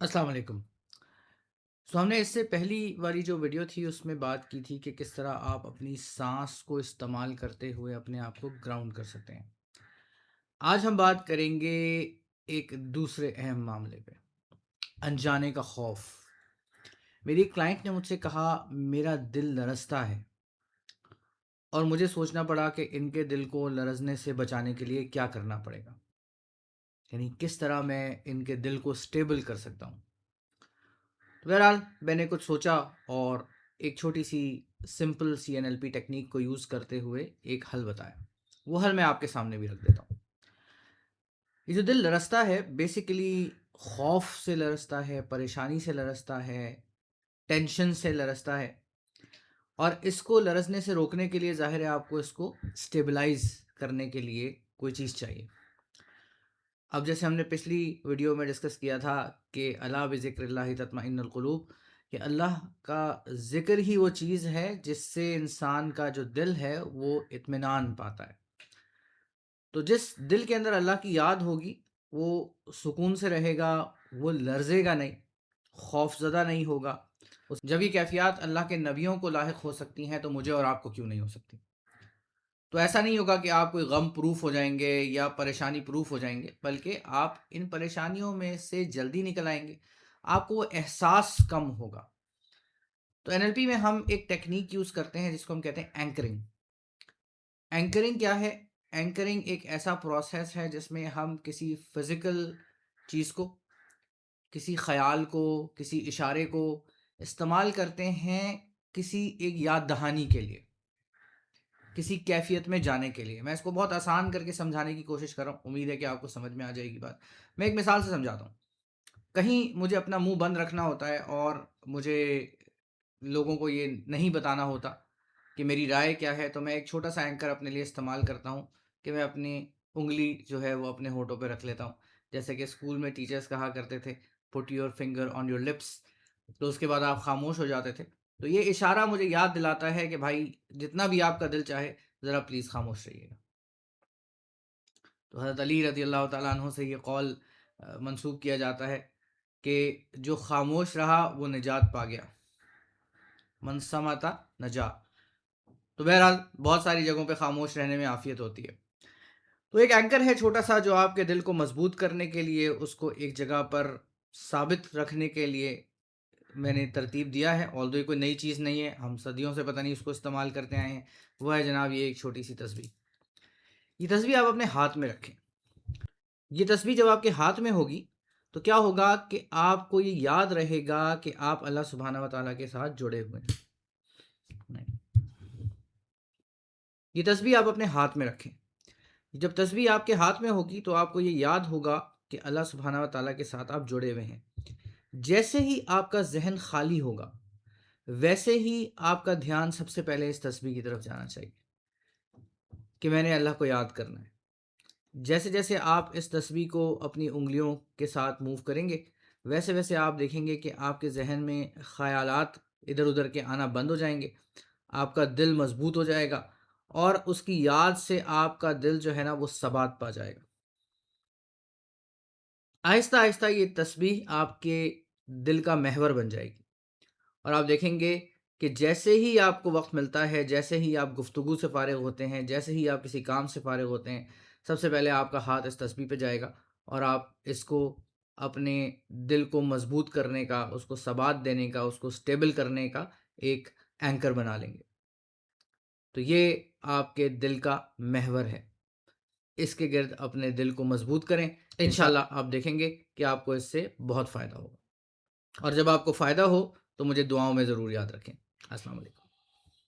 السلام علیکم۔ ہم نے اس سے پہلی والی جو ویڈیو تھی اس میں بات کی تھی کہ کس طرح آپ اپنی سانس کو استعمال کرتے ہوئے اپنے آپ کو گراؤنڈ کر سکتے ہیں۔ آج ہم بات کریں گے ایک دوسرے اہم معاملے پہ، انجانے کا خوف۔ میری ایک کلائنٹ نے مجھ سے کہا میرا دل لرزتا ہے اور مجھے سوچنا پڑا کہ ان کے دل کو لرزنے سے بچانے کے لیے کیا کرنا پڑے گا، یعنی کس طرح میں ان کے دل کو سٹیبل کر سکتا ہوں۔ بہرحال میں نے کچھ سوچا اور ایک چھوٹی سی سمپل CNLP ٹیکنیک کو یوز کرتے ہوئے ایک حل بتایا۔ وہ حل میں آپ کے سامنے بھی رکھ دیتا ہوں۔ یہ جو دل لرزتا ہے بیسیکلی خوف سے لرزتا ہے، پریشانی سے لرزتا ہے، ٹینشن سے لرزتا ہے، اور اس کو لرزنے سے روکنے کے لیے ظاہر ہے آپ کو اس کو سٹیبلائز کرنے کے لیے کوئی چیز چاہیے۔ اب جیسے ہم نے پچھلی ویڈیو میں ڈسکس کیا تھا کہ الا بذکر اللہ تطمئن القلوب، کہ اللہ کا ذکر ہی وہ چیز ہے جس سے انسان کا جو دل ہے وہ اطمینان پاتا ہے۔ تو جس دل کے اندر اللہ کی یاد ہوگی وہ سکون سے رہے گا، وہ لرزے گا نہیں، خوف زدہ نہیں ہوگا۔ جب یہ کیفیات اللہ کے نبیوں کو لاحق ہو سکتی ہیں تو مجھے اور آپ کو کیوں نہیں ہو سکتی؟ تو ایسا نہیں ہوگا کہ آپ کوئی غم پروف ہو جائیں گے یا پریشانی پروف ہو جائیں گے، بلکہ آپ ان پریشانیوں میں سے جلدی نکل آئیں گے، آپ کو وہ احساس کم ہوگا۔ تو NLP میں ہم ایک ٹیکنیک یوز کرتے ہیں جس کو ہم کہتے ہیں اینکرنگ۔ اینکرنگ کیا ہے؟ اینکرنگ ایک ایسا پروسیس ہے جس میں ہم کسی فزیکل چیز کو، کسی خیال کو، کسی اشارے کو استعمال کرتے ہیں کسی ایک یاد دہانی کے لیے، کسی کیفیت میں جانے کے لیے۔ میں اس کو بہت آسان کر کے سمجھانے کی کوشش کر رہا ہوں، امید ہے کہ آپ کو سمجھ میں آ جائے گی بات۔ میں ایک مثال سے سمجھاتا ہوں۔ کہیں مجھے اپنا منہ بند رکھنا ہوتا ہے اور مجھے لوگوں کو یہ نہیں بتانا ہوتا کہ میری رائے کیا ہے، تو میں ایک چھوٹا سا اینکر اپنے لیے استعمال کرتا ہوں کہ میں اپنی انگلی جو ہے وہ اپنے ہونٹوں پہ رکھ لیتا ہوں، جیسے کہ اسکول میں ٹیچرز کہا کرتے تھے put your finger on your lips, تو اس کے بعد آپ خاموش ہو جاتے تھے۔ تو یہ اشارہ مجھے یاد دلاتا ہے کہ بھائی جتنا بھی آپ کا دل چاہے ذرا پلیز خاموش رہیے گا۔ تو حضرت علی رضی اللہ تعالیٰ عنہ سے یہ قول منسوب کیا جاتا ہے کہ جو خاموش رہا وہ نجات پا گیا، من صمت نجا۔ تو بہرحال بہت ساری جگہوں پہ خاموش رہنے میں عافیت ہوتی ہے۔ تو ایک اینکر ہے چھوٹا سا جو آپ کے دل کو مضبوط کرنے کے لیے، اس کو ایک جگہ پر ثابت رکھنے کے لیے میں نے ترتیب دیا ہے۔ although یہ کوئی نئی چیز نہیں ہے، ہم صدیوں سے پتہ نہیں اس کو استعمال کرتے آئے ہیں۔ وہ ہے جناب یہ ایک چھوٹی سی تسبیح۔ یہ تسبیح آپ اپنے ہاتھ میں رکھیں۔ یہ تسبیح جب آپ کے ہاتھ میں ہوگی تو کیا ہوگا کہ آپ کو یہ یاد رہے گا کہ آپ اللہ سبحانہ و تعالیٰ کے ساتھ جڑے ہوئے ہیں۔ یہ تسبیح آپ اپنے ہاتھ میں رکھیں۔ جب تسبیح آپ کے ہاتھ میں ہوگی تو آپ کو یہ یاد ہوگا کہ اللہ سبحانہ و تعالیٰ کے ساتھ آپ جڑے ہوئے ہیں۔ جیسے ہی آپ کا ذہن خالی ہوگا ویسے ہی آپ کا دھیان سب سے پہلے اس تسبیح کی طرف جانا چاہیے کہ میں نے اللہ کو یاد کرنا ہے۔ جیسے جیسے آپ اس تسبیح کو اپنی انگلیوں کے ساتھ موو کریں گے ویسے ویسے آپ دیکھیں گے کہ آپ کے ذہن میں خیالات ادھر ادھر کے آنا بند ہو جائیں گے، آپ کا دل مضبوط ہو جائے گا اور اس کی یاد سے آپ کا دل جو ہے نا وہ ثبات پا جائے گا۔ آہستہ آہستہ یہ تسبیح آپ کے دل کا محور بن جائے گی اور آپ دیکھیں گے کہ جیسے ہی آپ کو وقت ملتا ہے، جیسے ہی آپ گفتگو سے فارغ ہوتے ہیں، جیسے ہی آپ کسی کام سے فارغ ہوتے ہیں، سب سے پہلے آپ کا ہاتھ اس تسبیح پہ جائے گا اور آپ اس کو اپنے دل کو مضبوط کرنے کا، اس کو ثبات دینے کا، اس کو سٹیبل کرنے کا ایک اینکر بنا لیں گے۔ تو یہ آپ کے دل کا محور ہے، اس کے گرد اپنے دل کو مضبوط کریں، انشاءاللہ آپ دیکھیں گے کہ آپ کو اس سے بہت فائدہ ہوگا۔ اور جب آپ کو فائدہ ہو تو مجھے دعاؤں میں ضرور یاد رکھیں۔ السلام علیکم۔